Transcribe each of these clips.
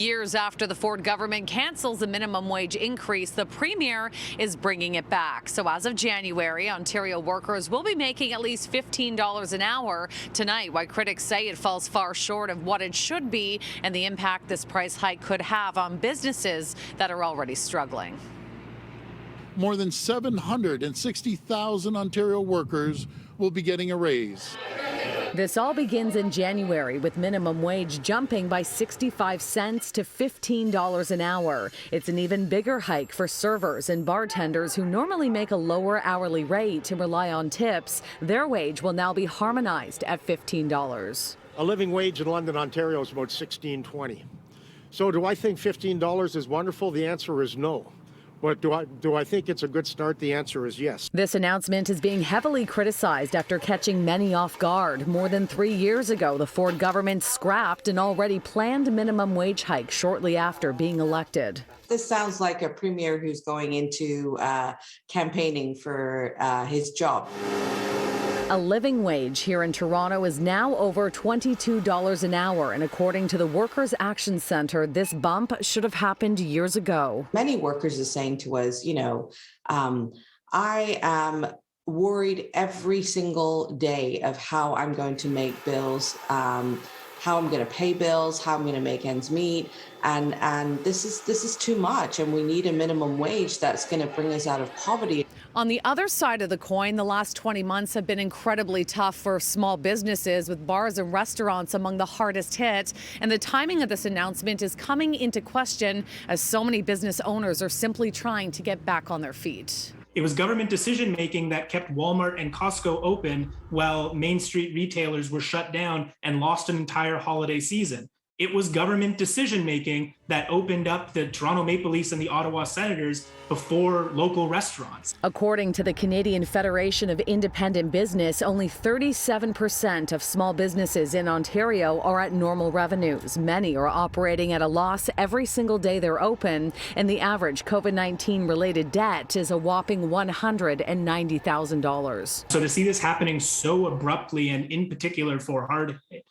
Years after the Ford government cancels the minimum wage increase, the Premier is bringing it back. So as of January, Ontario workers will be making at least $15 an hour. Tonight, why critics say it falls far short of what it should be and the impact this price hike could have on businesses that are already struggling. More than 760,000 Ontario workers will be getting a raise. This all begins in January, with minimum wage jumping by 65 cents to $15 an hour. It's an even bigger hike for servers and bartenders who normally make a lower hourly rate and rely on tips. Their wage will now be harmonized at $15. A living wage in London, Ontario is about $16.20. So do I think $15 is wonderful? The answer is no. But do I think it's a good start? The answer is yes. This announcement is being heavily criticized after catching many off guard. More than 3 years ago, the Ford government scrapped an already planned minimum wage hike shortly after being elected. This sounds like a premier who's going into campaigning for his job. A living wage here in Toronto is now over $22 an hour, and according to the Workers' Action Centre, this bump should have happened years ago. Many workers are saying to us, I am worried every single day of how I'm going to make bills, how I'm going to pay bills, how I'm going to make ends meet, and this is too much, and we need a minimum wage that's going to bring us out of poverty. On the other side of the coin, the last 20 months have been incredibly tough for small businesses, with bars and restaurants among the hardest hit. And the timing of this announcement is coming into question as so many business owners are simply trying to get back on their feet. It was government decision making that kept Walmart and Costco open while Main Street retailers were shut down and lost an entire holiday season. It was government decision making that opened up the Toronto Maple Leafs and the Ottawa Senators before local restaurants. According to the Canadian Federation of Independent Business, only 37% of small businesses in Ontario are at normal revenues. Many are operating at a loss every single day they're open, and the average COVID-19 related debt is a whopping $190,000. So to see this happening so abruptly, and in particular for hard hit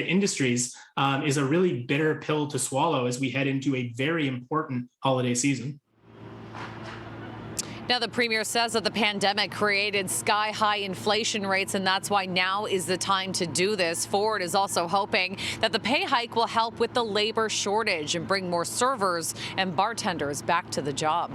industries, is a really bitter pill to swallow as we head into a very important holiday season. Now, the Premier says that the pandemic created sky-high inflation rates, and that's why now is the time to do this. Ford is also hoping that the pay hike will help with the labor shortage and bring more servers and bartenders back to the job.